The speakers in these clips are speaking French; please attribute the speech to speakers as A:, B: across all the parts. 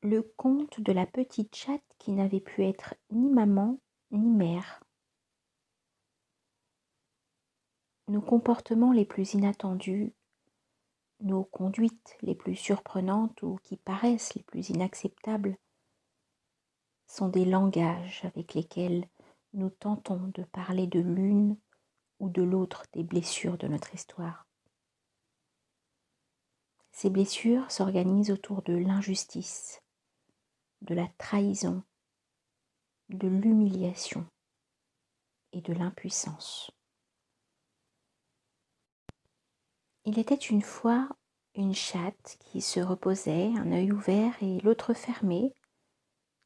A: Le conte de la petite chatte qui n'avait pu être ni maman ni mère. Nos comportements les plus inattendus, nos conduites les plus surprenantes ou qui paraissent les plus inacceptables sont des langages avec lesquels nous tentons de parler de l'une ou de l'autre des blessures de notre histoire. Ces blessures s'organisent autour de l'injustice, de la trahison, de l'humiliation et de l'impuissance. Il était une fois une chatte qui se reposait, un œil ouvert et l'autre fermé,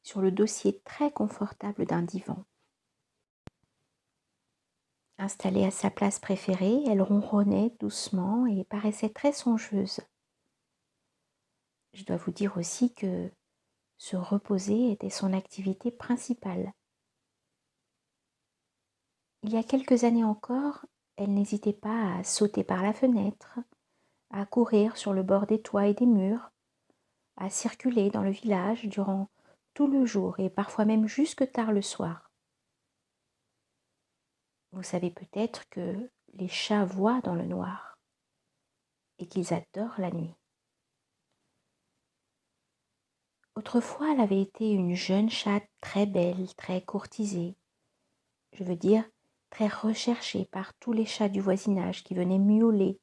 A: sur le dossier très confortable d'un divan. Installée à sa place préférée, elle ronronnait doucement et paraissait très songeuse. Je dois vous dire aussi que se reposer était son activité principale. Il y a quelques années encore, elle n'hésitait pas à sauter par la fenêtre, à courir sur le bord des toits et des murs, à circuler dans le village durant tout le jour et parfois même jusque tard le soir. Vous savez peut-être que les chats voient dans le noir et qu'ils adorent la nuit. Autrefois, elle avait été une jeune chatte très belle, très courtisée. Je veux dire, très recherchée par tous les chats du voisinage qui venaient miauler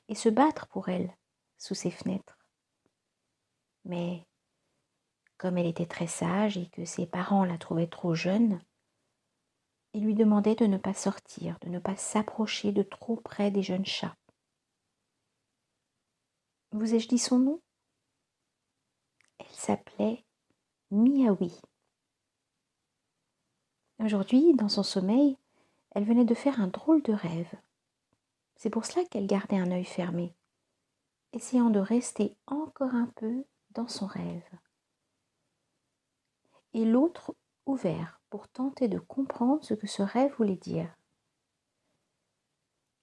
A: et se battre pour elle sous ses fenêtres. Mais comme elle était très sage et que ses parents la trouvaient trop jeune, ils lui demandaient de ne pas sortir, de ne pas s'approcher de trop près des jeunes chats. Vous ai-je dit son nom? Elle s'appelait Miaoui. Aujourd'hui, dans son sommeil, elle venait de faire un drôle de rêve. C'est pour cela qu'elle gardait un œil fermé, essayant de rester encore un peu dans son rêve, et l'autre ouvert pour tenter de comprendre ce que ce rêve voulait dire.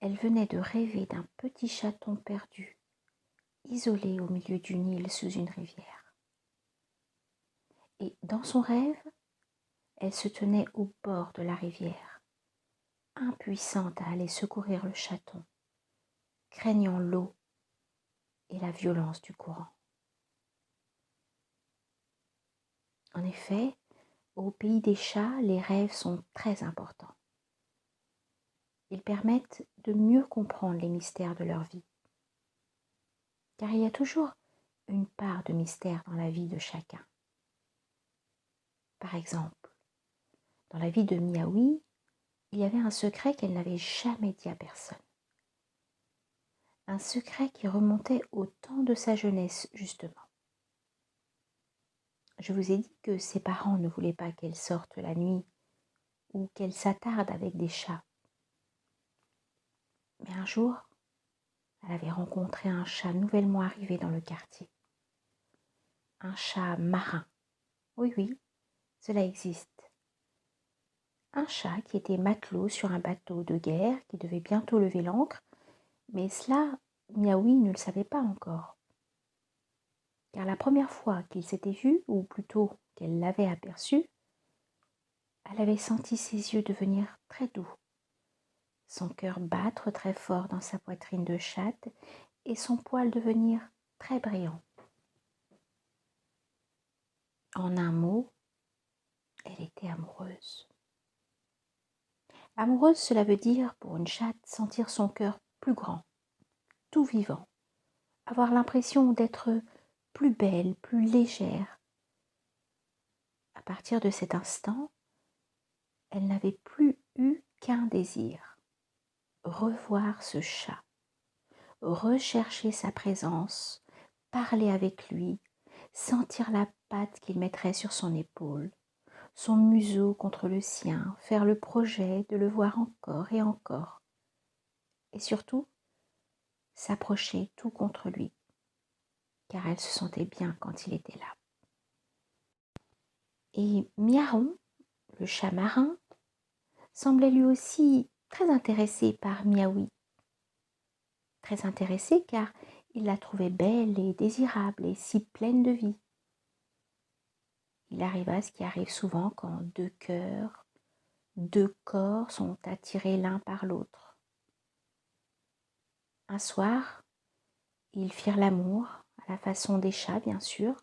A: Elle venait de rêver d'un petit chaton perdu, isolé au milieu d'une île sous une rivière. Et dans son rêve, elle se tenait au bord de la rivière, impuissante à aller secourir le chaton, craignant l'eau et la violence du courant. En effet, au pays des chats, les rêves sont très importants. Ils permettent de mieux comprendre les mystères de leur vie. Car il y a toujours une part de mystère dans la vie de chacun. Par exemple, dans la vie de Miaoui, il y avait un secret qu'elle n'avait jamais dit à personne. Un secret qui remontait au temps de sa jeunesse, justement. Je vous ai dit que ses parents ne voulaient pas qu'elle sorte la nuit ou qu'elle s'attarde avec des chats. Mais un jour, elle avait rencontré un chat nouvellement arrivé dans le quartier. Un chat marin. Oui, oui, cela existe. Un chat qui était matelot sur un bateau de guerre qui devait bientôt lever l'ancre, mais cela, Miaoui ne le savait pas encore. Car la première fois qu'il s'était vu, ou plutôt qu'elle l'avait aperçu, elle avait senti ses yeux devenir très doux, son cœur battre très fort dans sa poitrine de chatte et son poil devenir très brillant. En un mot, elle était amoureuse. Amoureuse, cela veut dire, pour une chatte, sentir son cœur plus grand, tout vivant, avoir l'impression d'être plus belle, plus légère. À partir de cet instant, elle n'avait plus eu qu'un désir, revoir ce chat, rechercher sa présence, parler avec lui, sentir la patte qu'il mettrait sur son épaule, son museau contre le sien, faire le projet de le voir encore et encore, et surtout s'approcher tout contre lui, car elle se sentait bien quand il était là. Et Miaron, le chat marin, semblait lui aussi très intéressé par Miaoui. Très intéressé car il la trouvait belle et désirable et si pleine de vie. il arriva ce qui arrive souvent quand deux cœurs, deux corps sont attirés l'un par l'autre. Un soir, ils firent l'amour, à la façon des chats bien sûr.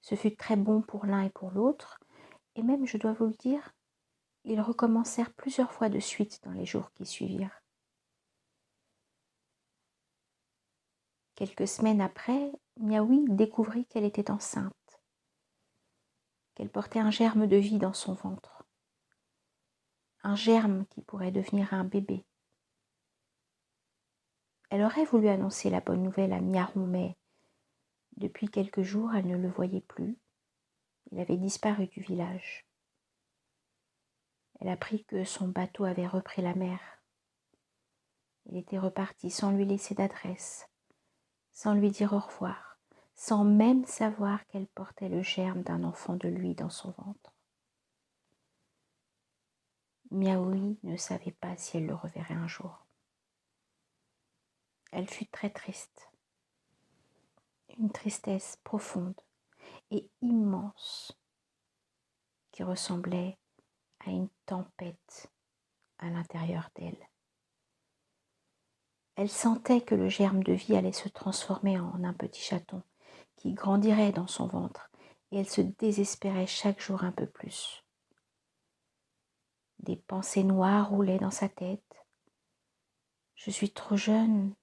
A: Ce fut très bon pour l'un et pour l'autre, et même, je dois vous le dire, ils recommencèrent plusieurs fois de suite dans les jours qui suivirent. Quelques semaines après, Miaoui découvrit qu'elle était enceinte, qu'elle portait un germe de vie dans son ventre, un germe qui pourrait devenir un bébé. Elle aurait voulu annoncer la bonne nouvelle à Miarou, mais depuis quelques jours, elle ne le voyait plus. Il avait disparu du village. Elle apprit que son bateau avait repris la mer. Il était reparti sans lui laisser d'adresse, sans lui dire au revoir, sans même savoir qu'elle portait le germe d'un enfant de lui dans son ventre. Miaoui ne savait pas si elle le reverrait un jour. Elle fut très triste, une tristesse profonde et immense qui ressemblait à une tempête à l'intérieur d'elle. Elle sentait que le germe de vie allait se transformer en un petit chaton qui grandirait dans son ventre et elle se désespérait chaque jour un peu plus. Des pensées noires roulaient dans sa tête. Je suis trop jeune,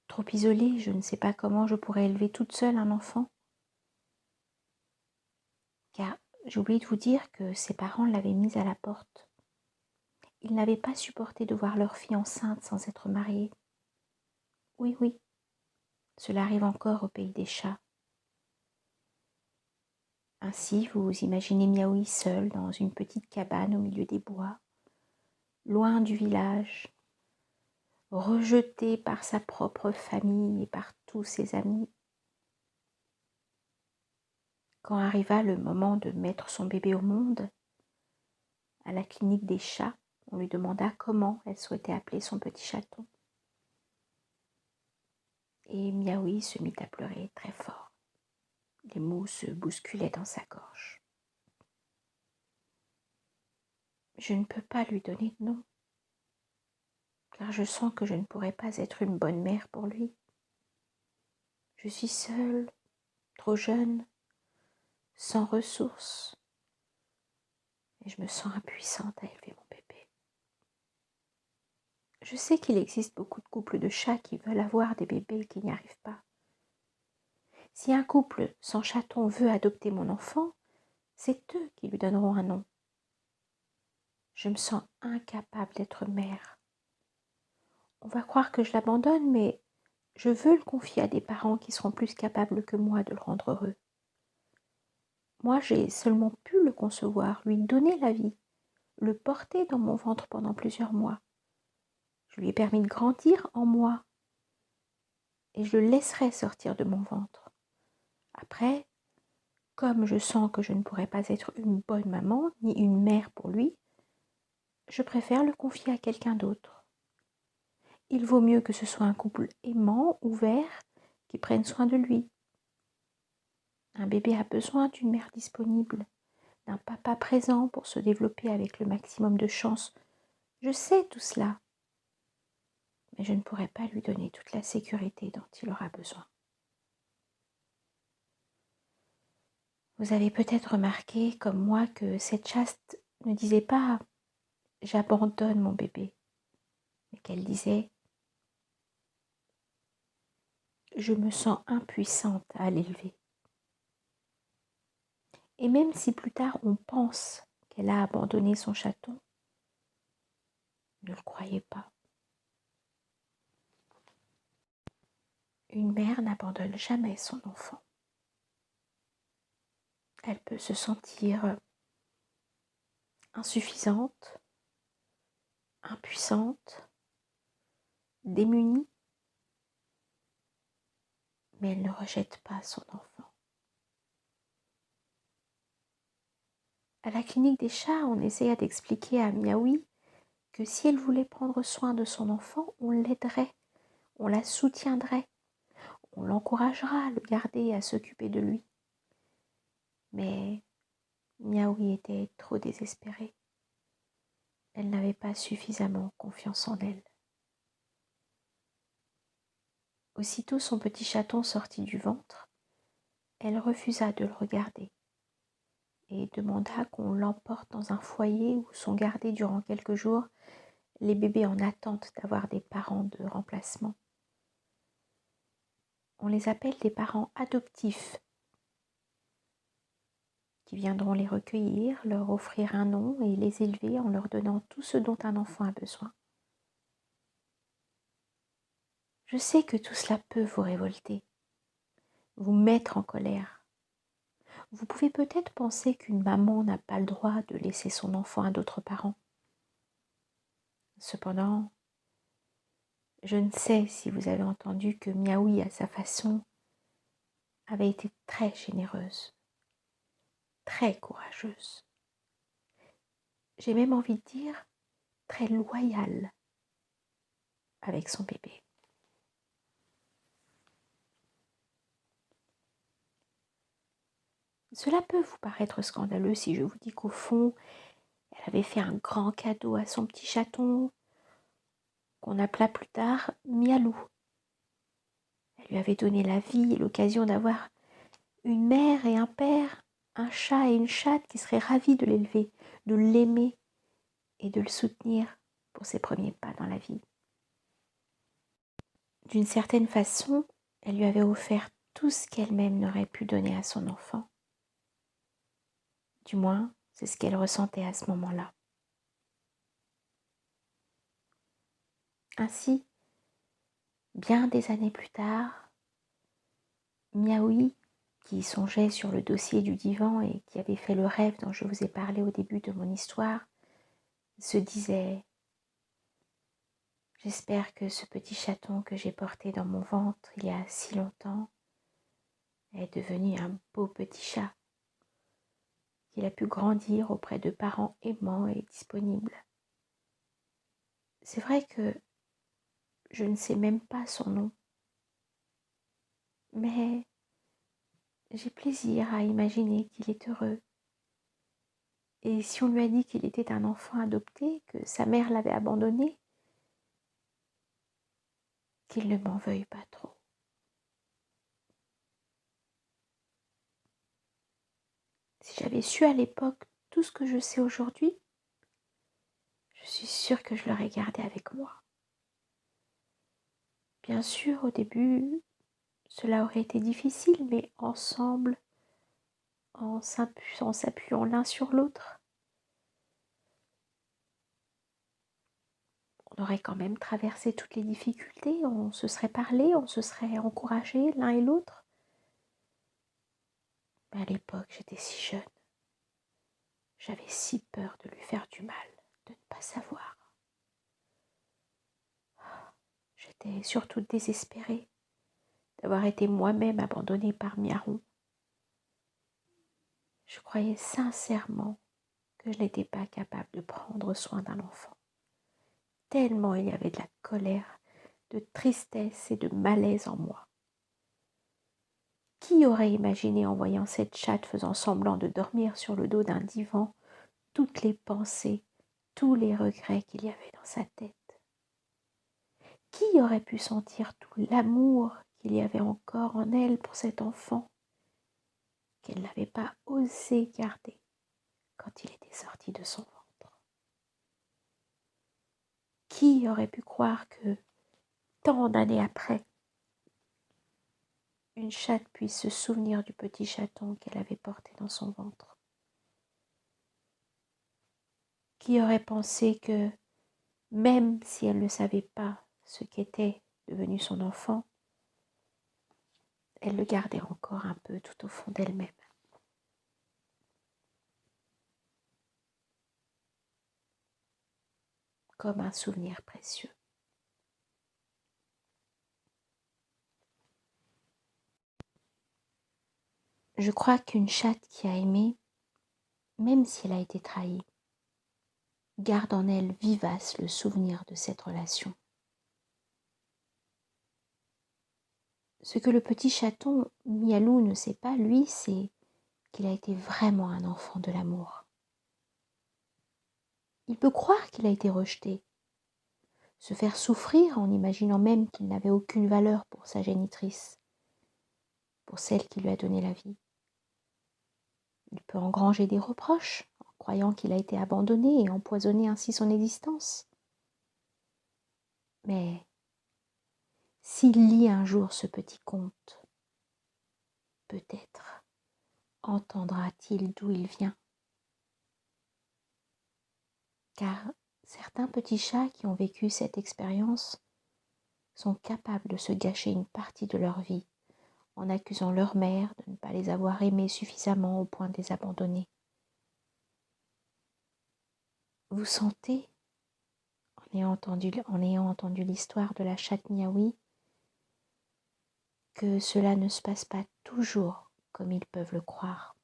A: trop isolée, je ne sais pas comment je pourrais élever toute seule un enfant. Car j'ai oublié de vous dire que ses parents l'avaient mise à la porte. Ils n'avaient pas supporté de voir leur fille enceinte sans être mariée. Oui, oui, cela arrive encore au pays des chats. Ainsi, vous imaginez Miaoui seule dans une petite cabane au milieu des bois, loin du village, rejetée par sa propre famille et par tous ses amis. Quand arriva le moment de mettre son bébé au monde, à la clinique des chats, on lui demanda comment elle souhaitait appeler son petit chaton. Et Miaoui se mit à pleurer très fort. Les mots se bousculaient dans sa gorge. Je ne peux pas lui donner de nom, car je sens que je ne pourrai pas être une bonne mère pour lui. Je suis seule, trop jeune, sans ressources, et je me sens impuissante à élever mon bébé. Je sais qu'il existe beaucoup de couples de chats qui veulent avoir des bébés et qui n'y arrivent pas. Si un couple sans chaton veut adopter mon enfant, c'est eux qui lui donneront un nom. Je me sens incapable d'être mère. On va croire que je l'abandonne, mais je veux le confier à des parents qui seront plus capables que moi de le rendre heureux. Moi, j'ai seulement pu le concevoir, lui donner la vie, le porter dans mon ventre pendant plusieurs mois. Je lui ai permis de grandir en moi et je le laisserai sortir de mon ventre. Après, comme je sens que je ne pourrai pas être une bonne maman ni une mère pour lui, je préfère le confier à quelqu'un d'autre. Il vaut mieux que ce soit un couple aimant, ouvert, qui prenne soin de lui. Un bébé a besoin d'une mère disponible, d'un papa présent pour se développer avec le maximum de chance. Je sais tout cela, mais je ne pourrai pas lui donner toute la sécurité dont il aura besoin. Vous avez peut-être remarqué, comme moi, que cette chaste ne disait pas « j'abandonne mon bébé », mais qu'elle disait « je me sens impuissante à l'élever ». Et même si plus tard on pense qu'elle a abandonné son chaton, ne le croyez pas. Une mère n'abandonne jamais son enfant. Elle peut se sentir insuffisante, impuissante, démunie, mais elle ne rejette pas son enfant. À la clinique des chats, on essaya d'expliquer à Miaoui que si elle voulait prendre soin de son enfant, on l'aiderait, on la soutiendrait, on l'encouragera à le garder et à s'occuper de lui. Mais Miaoui était trop désespérée. Elle n'avait pas suffisamment confiance en elle. Aussitôt son petit chaton sorti du ventre, elle refusa de le regarder et demanda qu'on l'emporte dans un foyer où sont gardés durant quelques jours les bébés en attente d'avoir des parents de remplacement. On les appelle des parents adoptifs qui viendront les recueillir, leur offrir un nom et les élever en leur donnant tout ce dont un enfant a besoin. Je sais que tout cela peut vous révolter, vous mettre en colère. Vous pouvez peut-être penser qu'une maman n'a pas le droit de laisser son enfant à d'autres parents. Cependant, je ne sais si vous avez entendu que Miaoui, à sa façon, avait été très généreuse, très courageuse. J'ai même envie de dire très loyale avec son bébé. Cela peut vous paraître scandaleux si je vous dis qu'au fond, elle avait fait un grand cadeau à son petit chaton qu'on appela plus tard Mialou. Elle lui avait donné la vie et l'occasion d'avoir une mère et un père, un chat et une chatte qui seraient ravis de l'élever, de l'aimer et de le soutenir pour ses premiers pas dans la vie. D'une certaine façon, elle lui avait offert tout ce qu'elle-même n'aurait pu donner à son enfant. Du moins, c'est ce qu'elle ressentait à ce moment-là. Ainsi, bien des années plus tard, Miaoui, qui songeait sur le dossier du divan et qui avait fait le rêve dont je vous ai parlé au début de mon histoire, se disait « J'espère que ce petit chaton que j'ai porté dans mon ventre il y a si longtemps est devenu un beau petit chat, qu'il a pu grandir auprès de parents aimants et disponibles. C'est vrai que je ne sais même pas son nom, mais j'ai plaisir à imaginer qu'il est heureux. Et si on lui a dit qu'il était un enfant adopté, que sa mère l'avait abandonné, qu'il ne m'en veuille pas trop. Si j'avais su à l'époque tout ce que je sais aujourd'hui, je suis sûre que je l'aurais gardé avec moi. Bien sûr, au début, cela aurait été difficile, mais ensemble, en s'appuyant l'un sur l'autre, on aurait quand même traversé toutes les difficultés, on se serait parlé, on se serait encouragé l'un et l'autre. Mais à l'époque, j'étais si jeune. J'avais si peur de lui faire du mal, de ne pas savoir. J'étais surtout désespérée d'avoir été moi-même abandonnée par Miaron. Je croyais sincèrement que je n'étais pas capable de prendre soin d'un enfant. Tellement il y avait de la colère, de tristesse et de malaise en moi. Qui aurait imaginé en voyant cette chatte faisant semblant de dormir sur le dos d'un divan toutes les pensées, tous les regrets qu'il y avait dans sa tête? Qui aurait pu sentir tout l'amour qu'il y avait encore en elle pour cet enfant qu'elle n'avait pas osé garder quand il était sorti de son ventre? Qui aurait pu croire que, tant d'années après, une chatte puisse se souvenir du petit chaton qu'elle avait porté dans son ventre? Qui aurait pensé que, même si elle ne savait pas ce qu'était devenu son enfant, elle le gardait encore un peu tout au fond d'elle-même? Comme un souvenir précieux. Je crois qu'une chatte qui a aimé, même si elle a été trahie, garde en elle vivace le souvenir de cette relation. Ce que le petit chaton Mialou ne sait pas, lui, c'est qu'il a été vraiment un enfant de l'amour. Il peut croire qu'il a été rejeté, se faire souffrir en imaginant même qu'il n'avait aucune valeur pour sa génitrice, pour celle qui lui a donné la vie. Il peut engranger des reproches en croyant qu'il a été abandonné et empoisonné ainsi son existence. Mais s'il lit un jour ce petit conte, peut-être entendra-t-il d'où il vient. Car certains petits chats qui ont vécu cette expérience sont capables de se gâcher une partie de leur vie en accusant leur mère de ne pas les avoir aimés suffisamment au point de les abandonner. Vous sentez, en ayant entendu l'histoire de la chatte Niaoui, que cela ne se passe pas toujours comme ils peuvent le croire.